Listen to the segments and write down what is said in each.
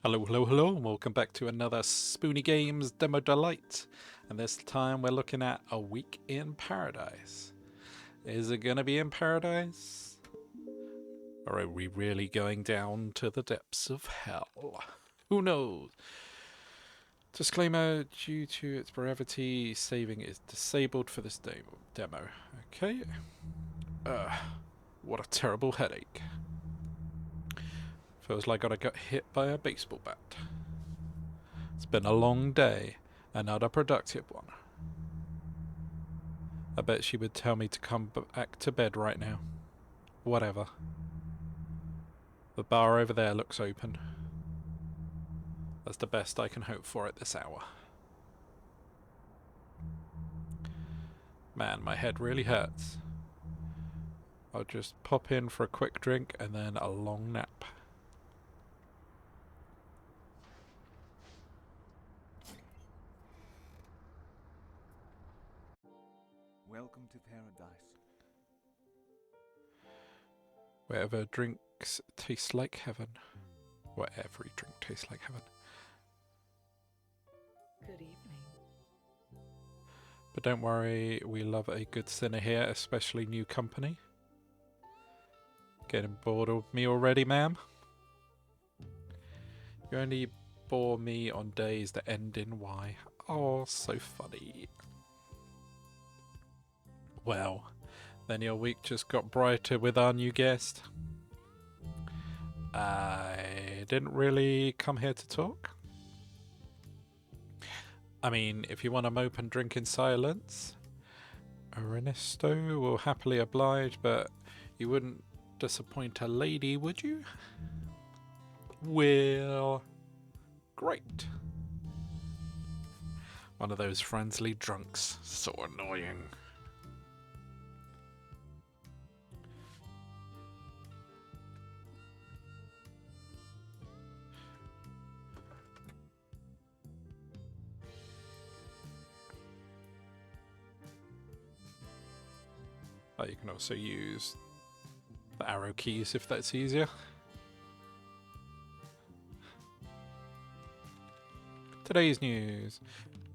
Hello, hello, hello, and welcome back to another Spoonie Games Demo Delight. And this time we're looking at A Week in Paradise. Is it gonna be in paradise? Or are we really going down to the depths of hell? Who knows? Disclaimer, due to its brevity, saving is disabled for this demo. Okay. What a terrible headache. Feels like I got hit by a baseball bat. It's been a long day, and not a productive one. I bet she would tell me to come back to bed right now. Whatever. The bar over there looks open. That's the best I can hope for at this hour. Man, my head really hurts. I'll just pop in for a quick drink and then a long nap. Welcome to paradise. Wherever drinks taste like heaven. Where every drink tastes like heaven. Good evening. But don't worry, we love a good sinner here, especially new company. Getting bored of me already, ma'am? You only bore me on days that end in Y. Oh, so funny. Well, then your week just got brighter with our new guest. I didn't really come here to talk. I mean, if you want to mope and drink in silence, Ernesto will happily oblige, but you wouldn't disappoint a lady, would you? Well, great. One of those friendly drunks. So annoying. Oh, you can also use the arrow keys if that's easier. Today's news.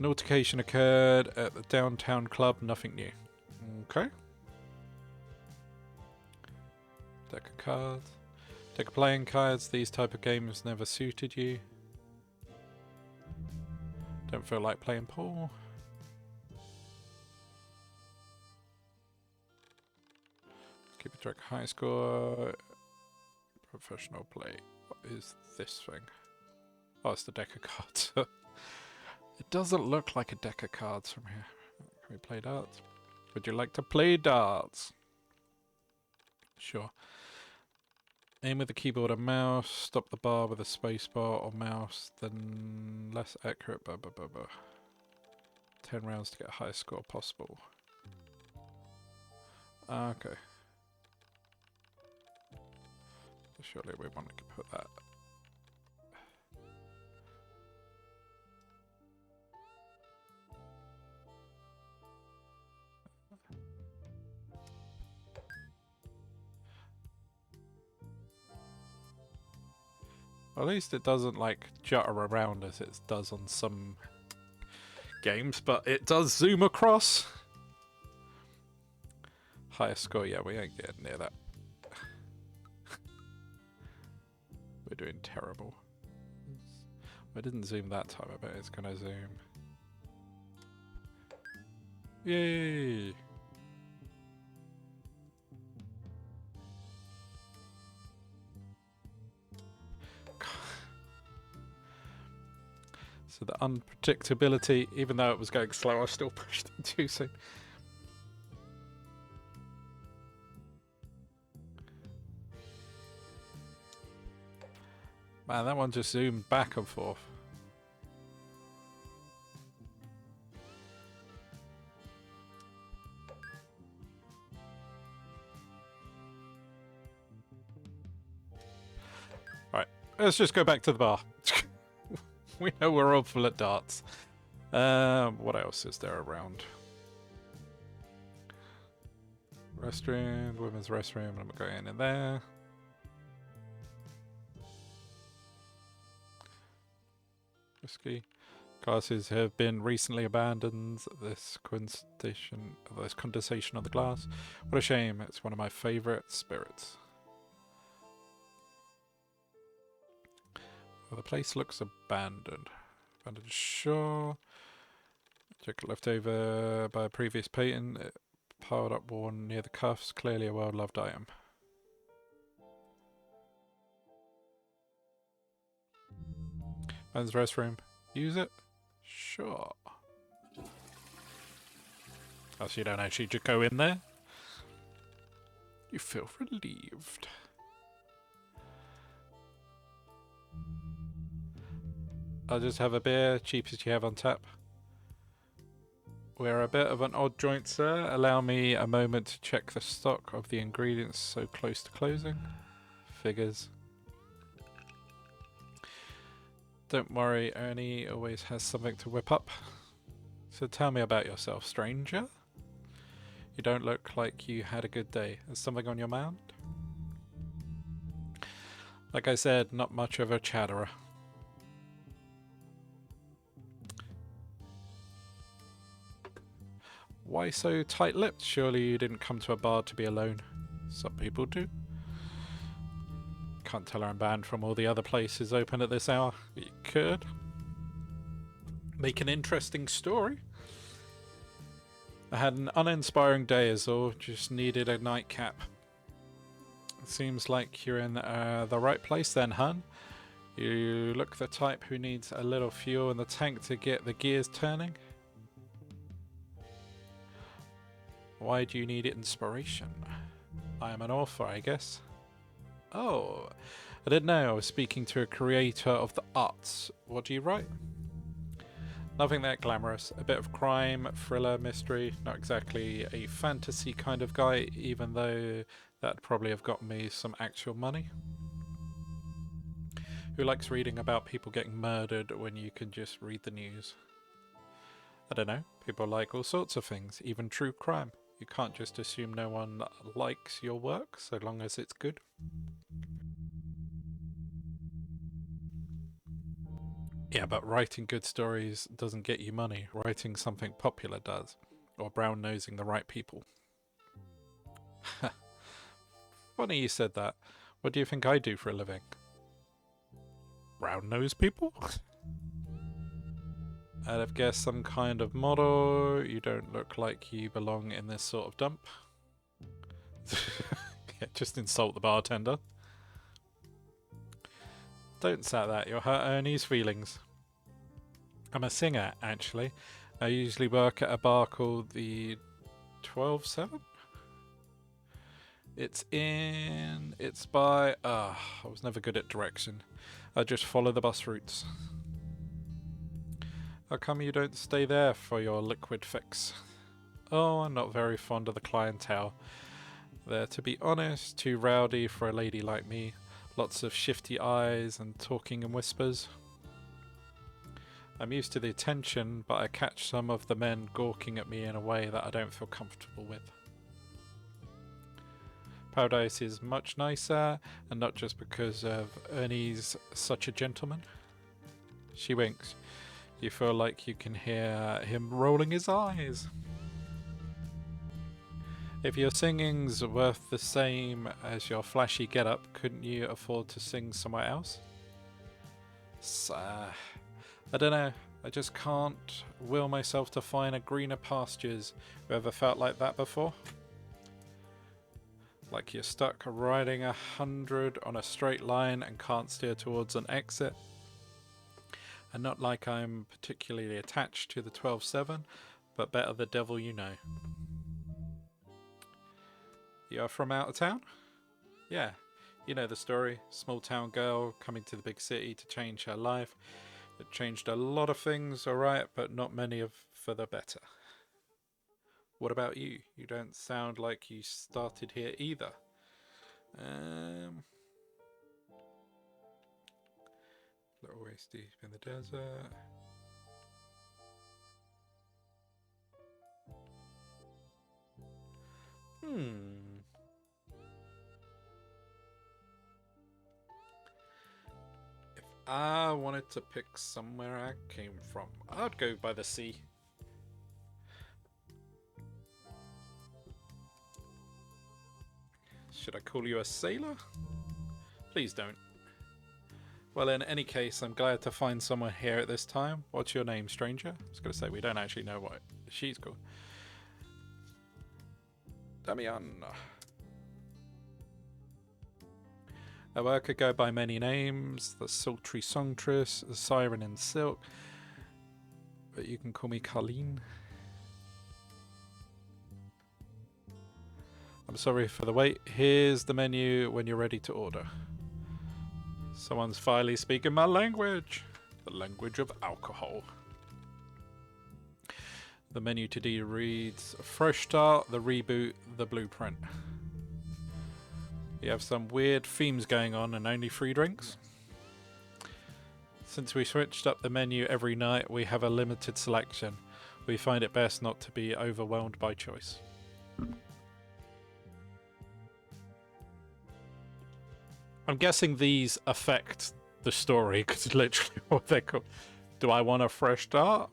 An altercation occurred at the downtown club, nothing new. Okay. Deck of cards. Deck of playing cards, these type of games never suited you. Don't feel like playing pool. Keep a track high score. Professional play. What is this thing? Oh, it's the deck of cards. It doesn't look like a deck of cards from here. Can we play darts? Would you like to play darts? Sure. Aim with the keyboard and mouse. Stop the bar with a spacebar or mouse. Then less accurate. 10 rounds to get a highest score possible. Okay. Surely we want to put that. Well, at least it doesn't like jutter around as it does on some games, but it does zoom across. Highest score, yeah, we ain't getting near that. We're doing terrible. I didn't zoom that time, I bet it's gonna zoom. Yay! So the unpredictability, even though it was going slow, I still pushed it too soon. Man, that one just zoomed back and forth. Right, let's just go back to the bar. We know we're all full at darts. What else is there around? Restroom, women's restroom, I'm going in there. Risky. Glasses have been recently abandoned. This condensation on the glass. What a shame. It's one of my favourite spirits. Well, the place looks abandoned. Abandoned shore. Jacket left over by a previous patent. It piled up worn near the cuffs. Clearly a well-loved item. Men's restroom. Use it? Sure. Oh, so you don't actually just go in there? You feel relieved. I'll just have a beer, cheapest you have on tap. We're a bit of an odd joint, sir. Allow me a moment to check the stock of the ingredients so close to closing. Figures. Don't worry, Ernie always has something to whip up. So tell me about yourself, stranger. You don't look like you had a good day. Is something on your mind? Like I said, not much of a chatterer. Why so tight-lipped? Surely you didn't come to a bar to be alone. Some people do. Can't tell I'm banned from all the other places open at this hour. You could. Make an interesting story. I had an uninspiring day is all. Just needed a nightcap. It seems like you're in the right place then, hun. You look the type who needs a little fuel in the tank to get the gears turning. Why do you need inspiration? I am an author, I guess. Oh, I didn't know I was speaking to a creator of the arts. What do you write? Nothing that glamorous. A bit of crime, thriller, mystery. Not exactly a fantasy kind of guy, even though that'd probably have got me some actual money. Who likes reading about people getting murdered when you can just read the news? I don't know. People like all sorts of things, even true crime. You can't just assume no one likes your work, so long as it's good. Yeah, but writing good stories doesn't get you money. Writing something popular does. Or brown-nosing the right people. Funny you said that. What do you think I do for a living? Brown-nose people? I'd have guessed some kind of model. You don't look like you belong in this sort of dump. Yeah, just insult the bartender. Don't say that, you'll hurt Ernie's feelings. I'm a singer, actually. I usually work at a bar called the 12-7? It's by... I was never good at direction. I just follow the bus routes. How come you don't stay there for your liquid fix? Oh, I'm not very fond of the clientele. They're, to be honest, too rowdy for a lady like me. Lots of shifty eyes and talking in whispers. I'm used to the attention, but I catch some of the men gawking at me in a way that I don't feel comfortable with. Paradise is much nicer, and not just because of Ernie's such a gentleman. She winks. You feel like you can hear him rolling his eyes. If your singing's worth the same as your flashy get-up, couldn't you afford to sing somewhere else? I don't know. I just can't will myself to find a greener pastures. You ever felt like that before? Like you're stuck riding 100 on a straight line and can't steer towards an exit? And not like I'm particularly attached to the 12-7, but better the devil you know. You're from out of town? Yeah, you know the story. Small town girl coming to the big city to change her life. It changed a lot of things, alright, but not many for the better. What about you? You don't sound like you started here either. Little waist deep in the desert. If I wanted to pick somewhere I came from. I'd go by the sea. Should I call you a sailor? Please don't. Well, in any case, I'm glad to find someone here at this time. What's your name, stranger? I was going to say, we don't actually know what she's called. Damian. A worker go by many names. The sultry songstress, the siren in silk. But you can call me Colleen. I'm sorry for the wait. Here's the menu when you're ready to order. Someone's finally speaking my language. The language of alcohol. The menu today reads Fresh Start, the Reboot, the Blueprint. We have some weird themes going on and only 3 drinks. Since we switched up the menu every night, we have a limited selection. We find it best not to be overwhelmed by choice. I'm guessing these affect the story because it's literally what they're called. Do I want a fresh start?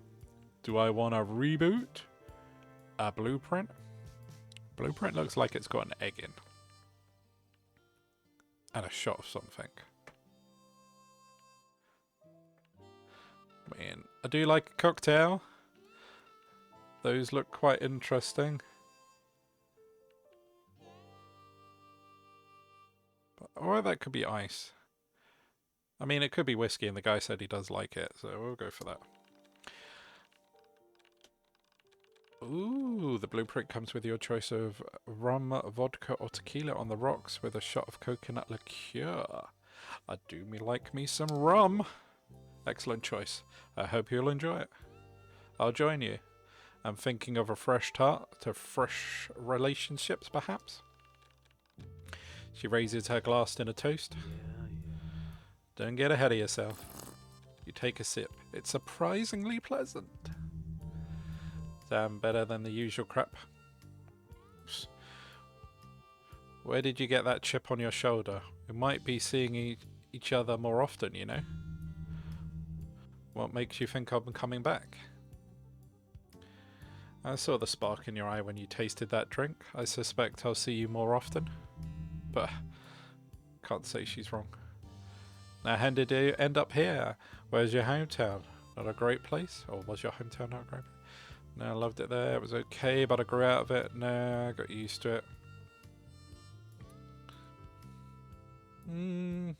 Do I want a reboot? A blueprint? Blueprint looks like it's got an egg in. And a shot of something. Man, I do like a cocktail. Those look quite interesting. Or that could be ice. I mean, it could be whiskey, and the guy said he does like it, so we'll go for that. Ooh, the blueprint comes with your choice of rum, vodka, or tequila on the rocks with a shot of coconut liqueur. I do like me some rum. Excellent choice. I hope you'll enjoy it. I'll join you. I'm thinking of a fresh start to fresh relationships, perhaps. She raises her glass in a toast. Don't get ahead of yourself. You take a sip. It's surprisingly pleasant. Damn, better than the usual crap. Where did you get that chip on your shoulder? We might be seeing each other more often, you know. What makes you think I'm coming back? I saw the spark in your eye when you tasted that drink. I suspect I'll see you more often. But can't say she's wrong. Now, how did you end up here? Where's your hometown? Not a great place? Or was your hometown not a great place? No, I loved it there. It was okay, but I grew out of it. No, I got used to it. I'd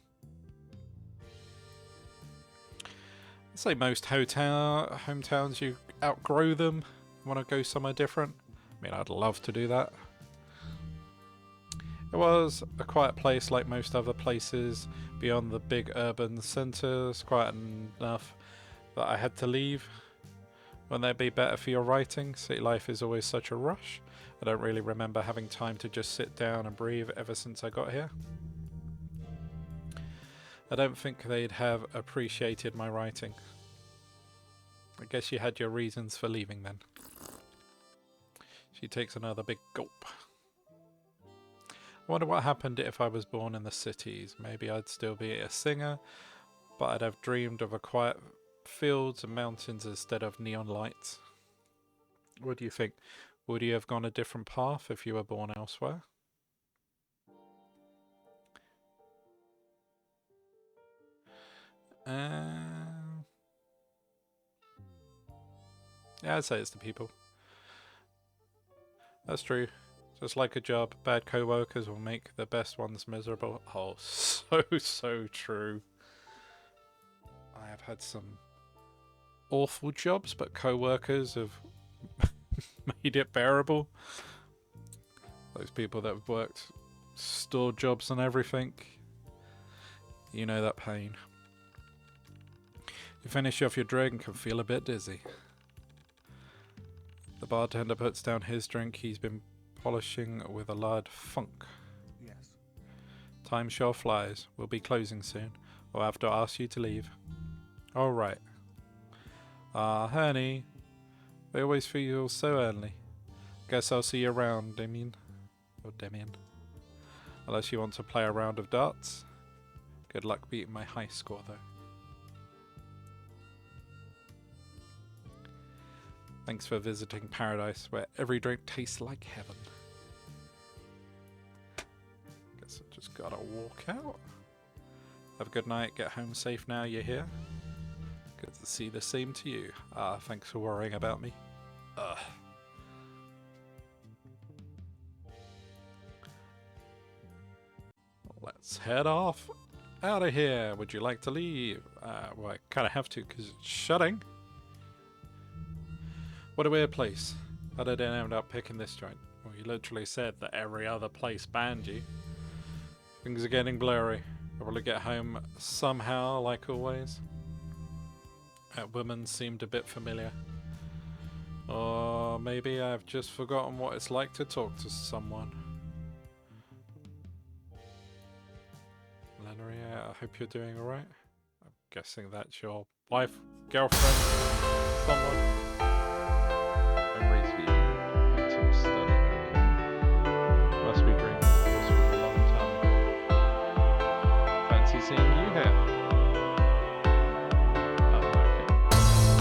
say most hometowns you outgrow them. Want to go somewhere different? I mean, I'd love to do that. It was a quiet place like most other places beyond the big urban centres, quiet enough that I had to leave. Wouldn't that be better for your writing? City life is always such a rush. I don't really remember having time to just sit down and breathe ever since I got here. I don't think they'd have appreciated my writing. I guess you had your reasons for leaving then. She takes another big gulp. I wonder what happened if I was born in the cities. Maybe I'd still be a singer, but I'd have dreamed of a quiet fields and mountains instead of neon lights. What do you think? Would you have gone a different path if you were born elsewhere? Yeah, I'd say it's the people. That's true. Just like a job, bad co-workers will make the best ones miserable. Oh, so true. I have had some awful jobs, but co-workers have made it bearable. Those people that have worked store jobs and everything, you know that pain. You finish off your drink and feel a bit dizzy. The bartender puts down his drink he's been polishing with a loud funk. Yes. Time sure flies. We'll be closing soon. I'll have to ask you to leave. Alright. Ah, honey. I always feel so early. Guess I'll see you around, Damien. Or Demian. Unless you want to play a round of darts. Good luck beating my high score, though. Thanks for visiting paradise, where every drink tastes like heaven. Guess I just gotta walk out. Have a good night. Get home safe now you're here. Good to see the same to you. Thanks for worrying about me. Let's head off. Out of here. Would you like to leave? Well, I kind of have to because it's shutting. What a weird place. How did I end up picking this joint? Well, you literally said that every other place banned you. Things are getting blurry. I'll probably get home somehow, like always. That woman seemed a bit familiar. Or maybe I've just forgotten what it's like to talk to someone. Lenaria, I hope you're doing alright. I'm guessing that's your wife, girlfriend, someone. Memories view. Item study. Okay. Must be dreaming. This was a long time ago. Fancy seeing you here. Oh, okay.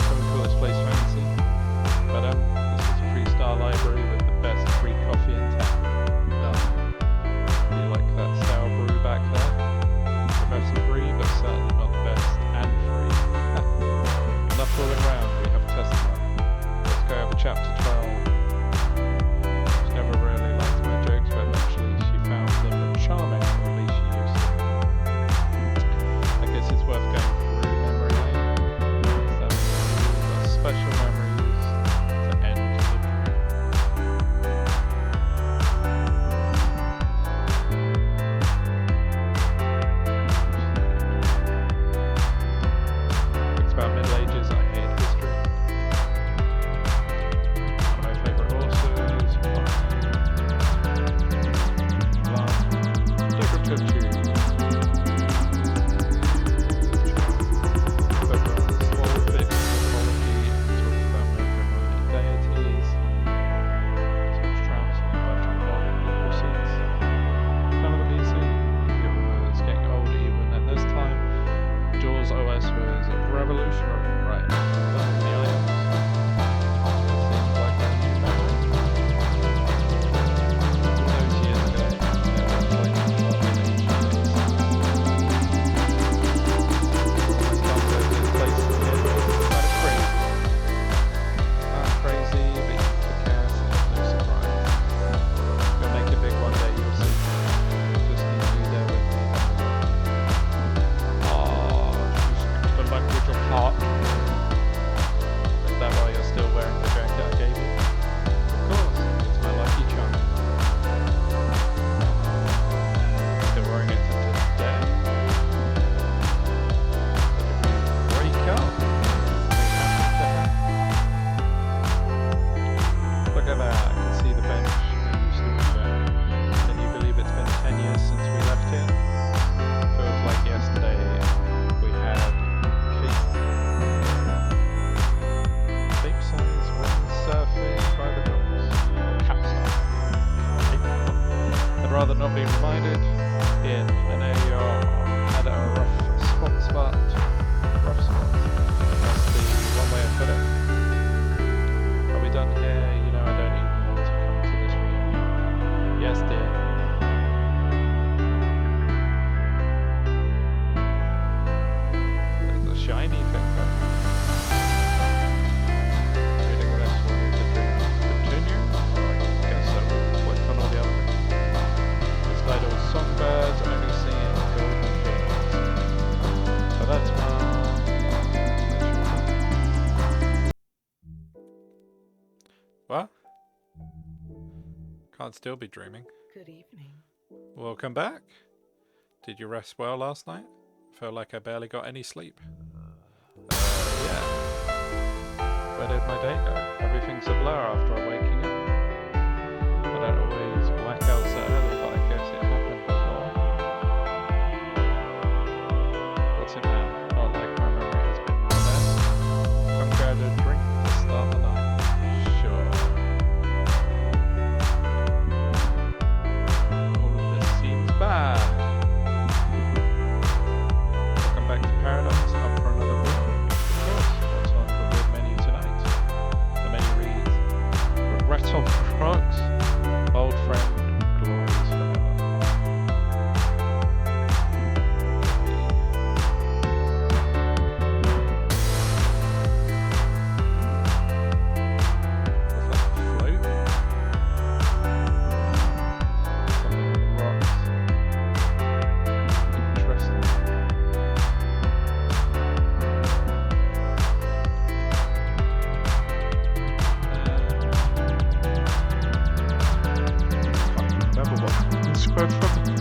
Don't call this place fancy. But this is a 3-star library with the best free coffee in town. Do you like that style brew back there? The best free, but certainly not the best and free. Enough fooling around, we have a testimony. Let's go over chapter 12. She never really liked my jokes, but eventually she found them charming, or at least she used to. I guess it's worth going through memory lane. Got special memories to end the dream. It's about Middle Ages. I hate history. One of my favourite authors. Decorative tube. Book on small bits of mythology and talks about Roman deities. Some tramps and a bunch of non-biblical receipts. Kind of a BC. It was getting old even at this time. Jaws OS was revolutionary, right? The items. Seems like a new memory. All those years ago, there was like a lot of ancient I can't go to this place again. It's kind of crazy. Crazy, but you the cast, no surprise. We'll make it big one day, you'll see. Just need you there with me. The language of heart. Is that why you're still wearing the jacket I gave you? Of course, it's my lucky charm. Still wearing it to this day. Break up. Look at that, I can see the bench that used to be there. Can you believe it's been 10 years since we left here? Feels like yesterday we had cape size, windsurfing, private dogs, capsize. I'd rather not be reminded in an area had a rough spot. Rough spot. That's the one way I put it. Are we done here? You know I don't even want to come to this reunion. Yes, dear. There's a shiny thing there. Feeling less worried to continue? I guess so. Click on all the other things. This title is Songbirds Only Singing Golden Fields. So that's What? Can't still be dreaming. Good evening. Welcome back. Did you rest well last night? Felt like I barely got any sleep. Yeah. Where did my day go? Everything's a blur after waking up. I don't always black out so early, but I guess it happened before. What's it now? Not like my memory has been reset. Come grab a drink to start the night. Sure. All of this seems bad. Welcome back to paradise. Up for another week. Of course. What's on the weird menu tonight? The menu reads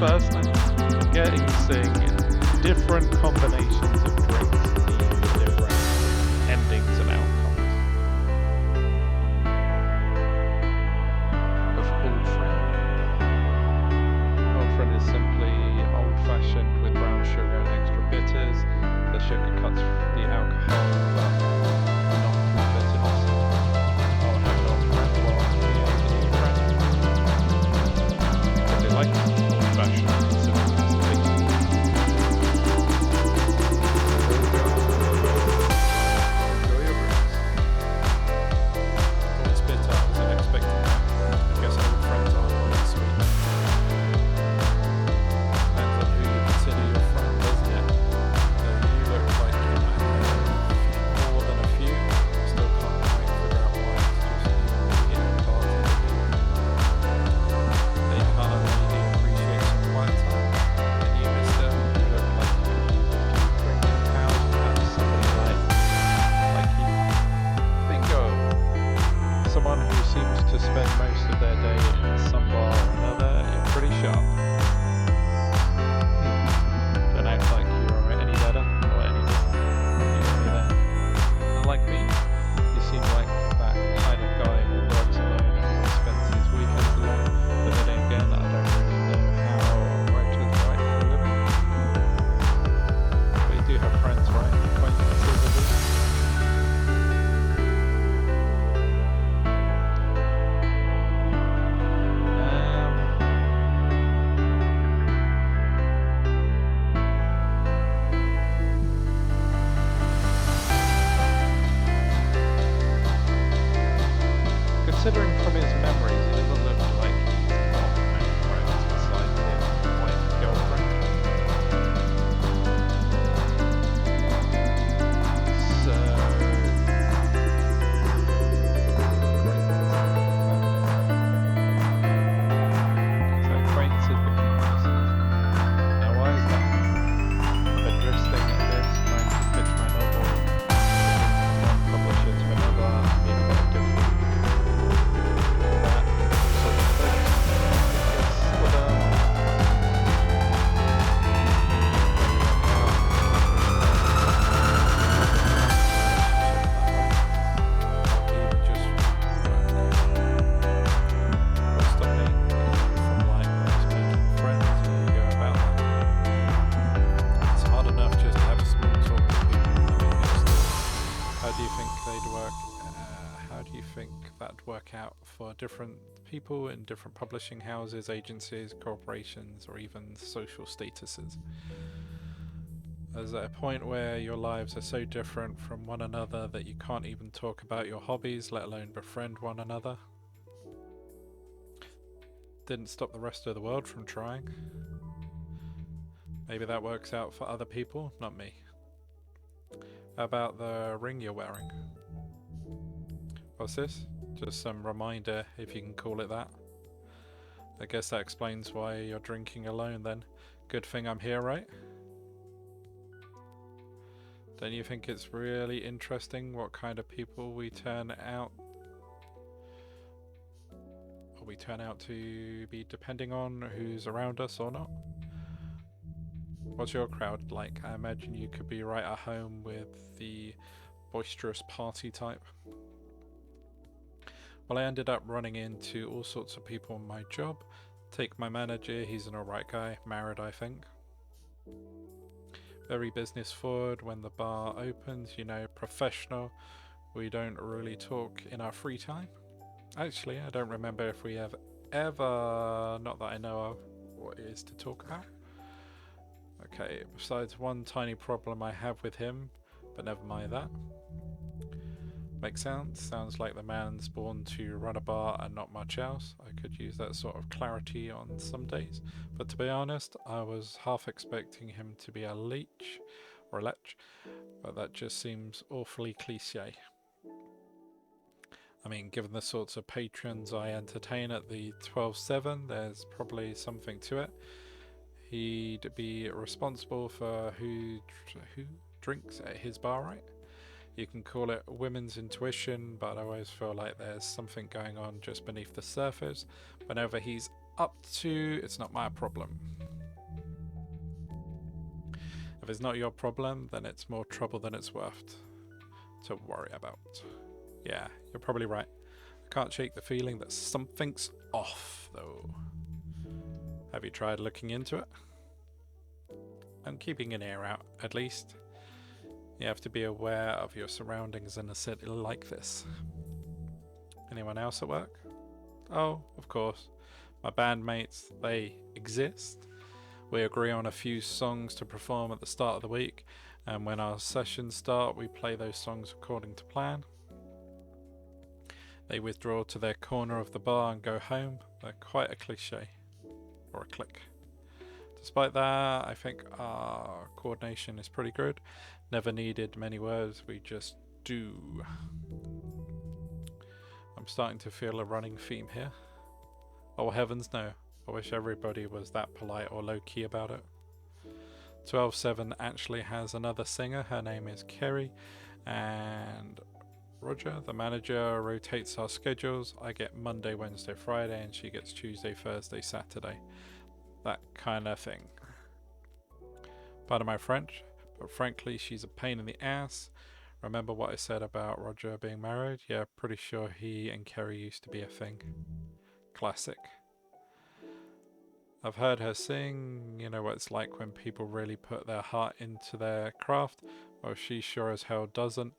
personally, seeing different combinations of drinks lead to different endings and outcomes. Of Old Friend. Old Friend is simply old-fashioned with brown sugar and extra bitters. The sugar cuts the alcohol, but not the bitterness. I'll have an old friend while being a new friend. Because they like old-fashioned considering it's tasty. Enjoy your drinks. Oh, it's bitter. I wasn't expecting that. I guess old friends aren't really sweet. Depends on who you consider your friend, doesn't it? You look like you might have more than a few. I still can't quite figure out why it's just you in the party. They can't really appreciate some quiet time. And you, mister, you look like you could use a few drinking pals and perhaps somebody like you. Bingo! Someone who seems to spend most of their day in some bar or another. You're pretty sharp. Don't act like you're any better or any different. Usually then. And like me, you seem like that kind of guy who works alone and spends his weekends alone. But then again, I don't really know how writers write for a living. But you do have friends, right? Acquaintances at least. Considering from his memories, he doesn't look like he's got many friends besides his wife and girlfriend. So, acquaintances became listeners. Now why is that? I've been drifting at this, trying to pitch my novel, from one publisher to another, maybe got a different work out for different people in different publishing houses, agencies, corporations, or even social statuses. There's a point where your lives are so different from one another that you can't even talk about your hobbies, let alone befriend one another. Didn't stop the rest of the world from trying. Maybe that works out for other people, not me. How about the ring you're wearing? What's this? Just some reminder, if you can call it that. I guess that explains why you're drinking alone then. Good thing I'm here, right? Don't you think it's really interesting what kind of people we turn out to be depending on who's around us or not? What's your crowd like? I imagine you could be right at home with the boisterous party type. Well, I ended up running into all sorts of people in my job. Take my manager, he's an alright guy, married I think. Very business forward when the bar opens, you know, professional. We don't really talk in our free time. Actually, I don't remember if we have ever, not that I know of, what it is to talk about. Okay, besides one tiny problem I have with him, but never mind that. Makes sense. Sounds like the man's born to run a bar and not much else. I could use that sort of clarity on some days. But to be honest, I was half expecting him to be a leech or a lech, but that just seems awfully cliche. I mean, given the sorts of patrons I entertain at the 12/7, there's probably something to it. He'd be responsible for who drinks at his bar, right? You can call it women's intuition, but I always feel like there's something going on just beneath the surface whenever he's up to, it's not my problem. If it's not your problem, then it's more trouble than it's worth to worry about. Yeah, you're probably right. I can't shake the feeling that something's off, though. Have you tried looking into it? I'm keeping an ear out, at least. You have to be aware of your surroundings in a city like this. Anyone else at work? Oh, of course. My bandmates, they exist. We agree on a few songs to perform at the start of the week, and when our sessions start, we play those songs according to plan. They withdraw to their corner of the bar and go home. They're quite a cliche. Or a clique. Despite that, I think our coordination is pretty good. Never needed many words, we just do. I'm starting to feel a running theme here. Oh heavens no, I wish everybody was that polite or low-key about it. 12-7 actually has another singer, her name is Kerry, and Roger, the manager, rotates our schedules. I get Monday, Wednesday, Friday, and she gets Tuesday, Thursday, Saturday. That kind of thing. Pardon my French, but frankly, she's a pain in the ass. Remember what I said about Roger being married? Yeah, pretty sure he and Kerry used to be a thing. Classic. I've heard her sing, you know what it's like when people really put their heart into their craft. Well, she sure as hell doesn't.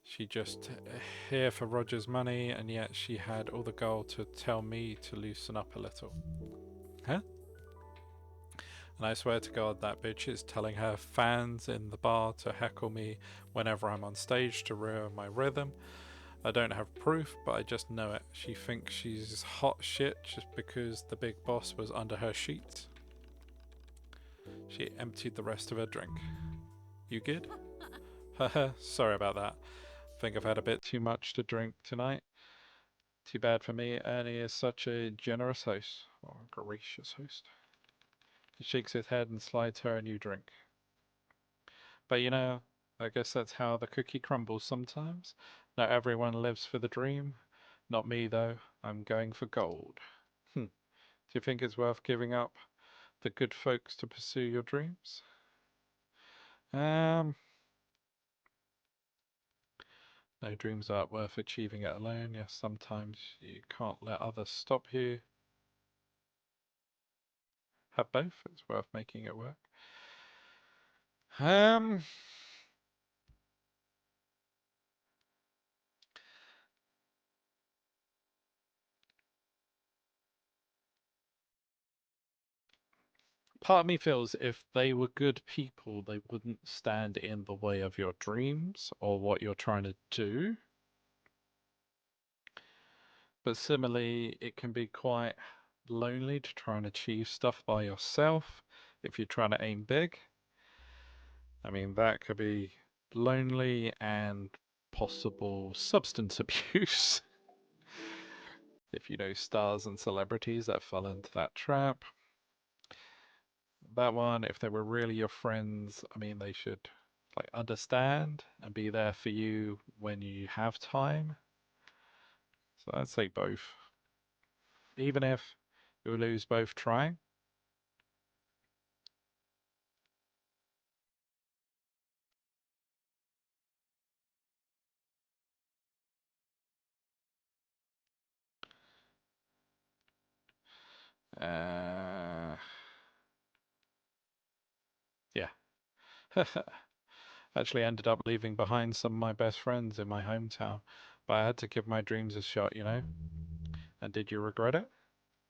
She just here for Roger's money, and yet she had all the gall to tell me to loosen up a little. Huh? And I swear to God, that bitch is telling her fans in the bar to heckle me whenever I'm on stage to ruin my rhythm. I don't have proof, but I just know it. She thinks she's hot shit just because the big boss was under her sheets. She emptied the rest of her drink. You good? Haha, sorry about that. Think I've had a bit too much to drink tonight. Too bad for me, Ernie is such a generous host. Or gracious host. He shakes his head and slides her a new drink. But you know, I guess that's how the cookie crumbles sometimes. Not everyone lives for the dream. Not me though, I'm going for gold. Do you think it's worth giving up the good folks to pursue your dreams? No dreams aren't worth achieving it alone. Yes, sometimes you can't let others stop you. Have both, it's worth making it work. Um, Part of me feels if they were good people, they wouldn't stand in the way of your dreams or what you're trying to do. But similarly, it can be quite lonely to try and achieve stuff by yourself if you're trying to aim big. I mean, that could be lonely and possible substance abuse. If you know stars and celebrities that fall into that trap. That one, if they were really your friends, I mean, they should like understand and be there for you when you have time. So I'd say both. Even if you lose both trying. Uh, yeah. Actually ended up leaving behind some of my best friends in my hometown, but I had to give my dreams a shot, you know? And did you regret it?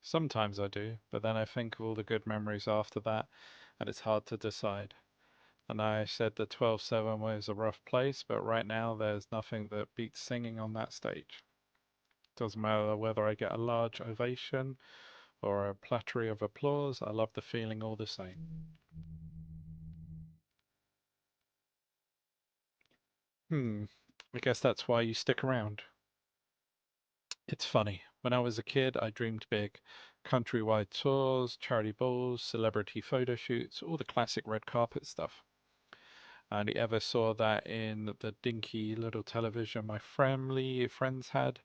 Sometimes I do, but then I think of all the good memories after that, and it's hard to decide. And I said the 12-7 was a rough place, but right now there's nothing that beats singing on that stage. Doesn't matter whether I get a large ovation or a platter of applause, I love the feeling all the same. I guess that's why you stick around. It's funny. When I was a kid, I dreamed big. Countrywide tours, charity balls, celebrity photo shoots, all the classic red carpet stuff. I only ever saw that in the dinky little television my family friends had.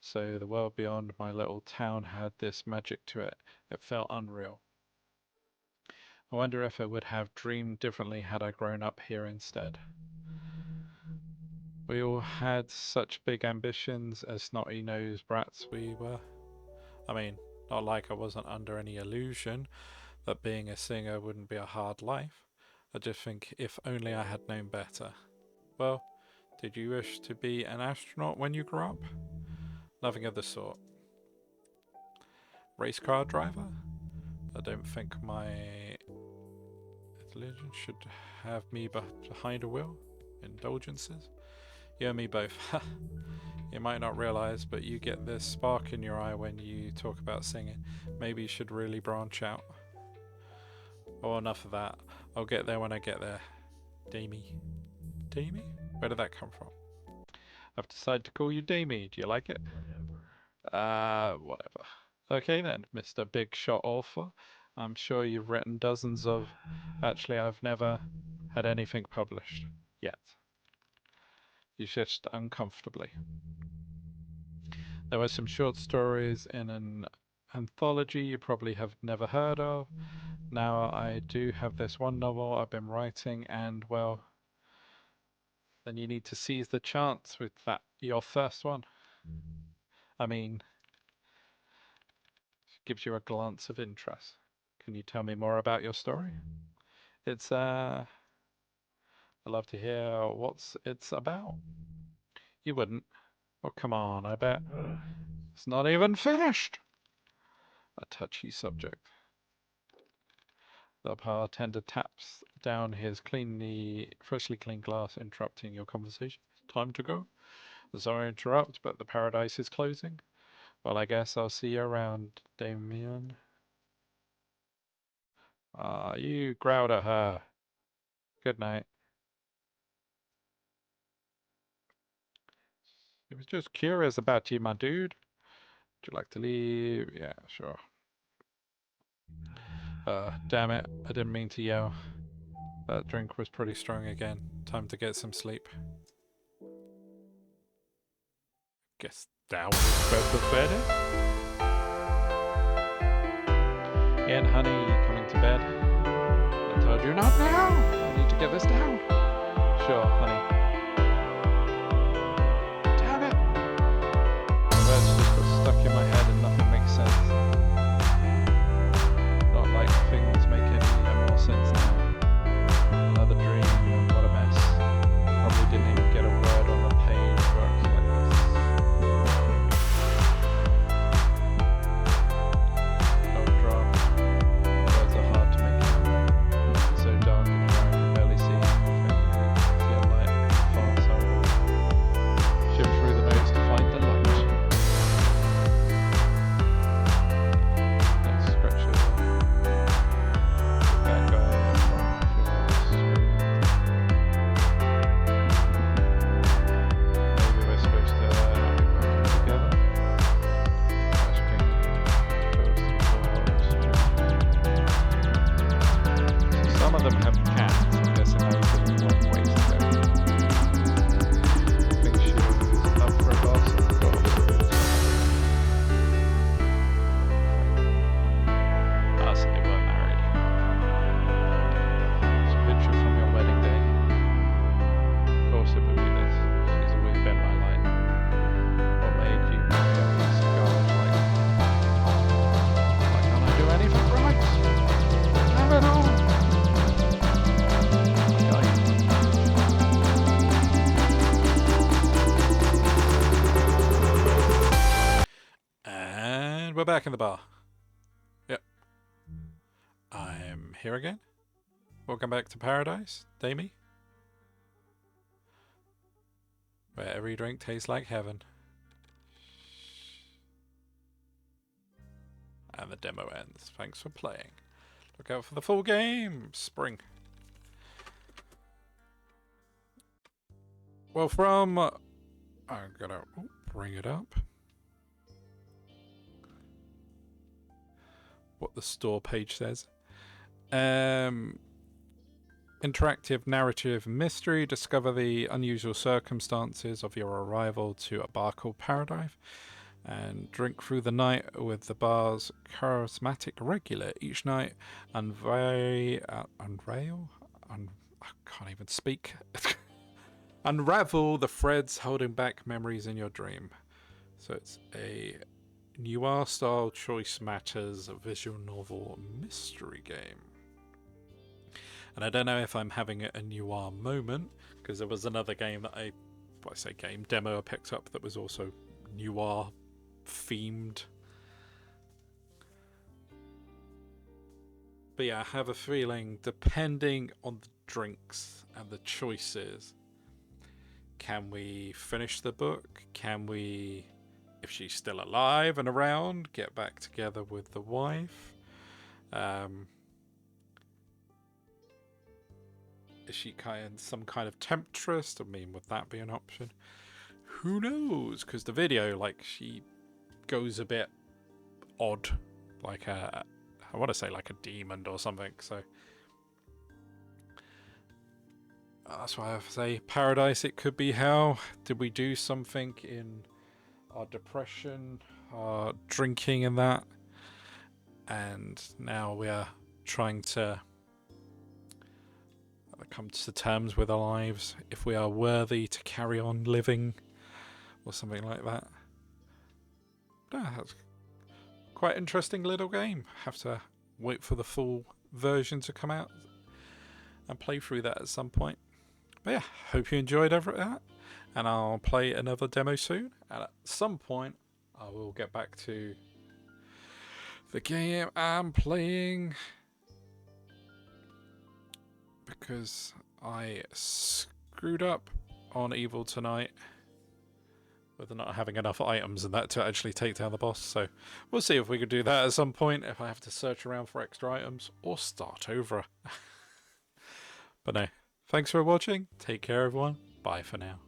So the world beyond my little town had this magic to it. It felt unreal. I wonder if I would have dreamed differently had I grown up here instead. We all had such big ambitions as snotty-nosed brats we were. I mean, not like I wasn't under any illusion that being a singer wouldn't be a hard life. I just think if only I had known better. Well, did you wish to be an astronaut when you grew up? Nothing of the sort. Race car driver? I don't think my intelligence should have me behind a wheel. Indulgences? You and me both. You might not realize, but you get this spark in your eye when you talk about singing. Maybe you should really branch out. Oh, enough of that. I'll get there when I get there. Damie. Damie? Where did that come from? I've decided to call you Damie. Do you like it? Whatever. Okay then, Mr. Big Shot Author. I'm sure you've written dozens of... Actually, I've never had anything published. Yet. You shushed uncomfortably. There were some short stories in an anthology you probably have never heard of. Now I do have this one novel I've been writing, and well, then you need to seize the chance with that, your first one. I mean, gives you a glance of interest. Can you tell me more about your story? It's I'd love to hear what's it's about. You wouldn't. Oh, come on, I bet. It's not even finished. A touchy subject. The bartender taps down his freshly cleaned glass, interrupting your conversation. Time to go. Sorry to interrupt, but the paradise is closing. Well, I guess I'll see you around, Damien. You growled at her. Good night. I was just curious about you, my dude. Would you like to leave? Yeah, sure. Damn it. I didn't mean to yell. That drink was pretty strong again. Time to get some sleep. Guess that was better. Ian, honey, you coming to bed? I told you not now. I need to get this down. Sure, honey. Damn it! The words just got stuck in my head and nothing makes sense. Not like things make any more sense now. Another dream, what a mess. Probably didn't even get a word on the page works like this. No drama. Words are hard to make out. It's so dark in here I can barely see anything. Feel like far somewhere. Shift through the notes to find the light. Let's scratch it. That guy maybe we're supposed to not be working together. So some of them have cats. I'm guessing those are the long ways to go. I think she was up for a glass of coffee. So they were married. It's a picture from your wedding day. Of course it would be this. She's always been my light. What made you get me cigars like why can't I do anything right? Have it all! And we're back in the bar. Yep. I'm here again. Welcome back to paradise, Damie. Where every drink tastes like heaven. And the demo ends. Thanks for playing. Look out for the full game! Spring. Well, from... I'm gonna bring it up. What the store page says. Interactive narrative mystery. Discover the unusual circumstances of your arrival to a bar called Paradise. and drink through the night with the bar's charismatic regular each night. I can't even speak. Unravel the threads holding back memories in your dream. So it's a noir-style choice matters visual novel mystery game. And I don't know if I'm having a noir moment, because there was another game that I say game demo I picked up that was also noir themed. But yeah, I have a feeling, depending on the drinks and the choices, can we finish the book? Can we, if she's still alive and around, get back together with the wife? Is she some kind of temptress? I mean, would that be an option? Who knows? Because the video, like, she goes a bit odd, like I want to say like a demon or something. So that's why I say paradise. It could be hell. Did we do something in our depression, our drinking, and that? And now we are trying to come to terms with our lives, if we are worthy to carry on living, or something like that. Yeah, that's quite interesting little game. Have to wait for the full version to come out and play through that at some point. But yeah, hope you enjoyed that, and I'll play another demo soon. And at some point, I will get back to the game I'm playing, because I screwed up on Evil tonight with not having enough items and that to actually take down the boss. So we'll see if we could do that at some point, if I have to search around for extra items or start over. But no, thanks for watching. Take care, everyone. Bye for now.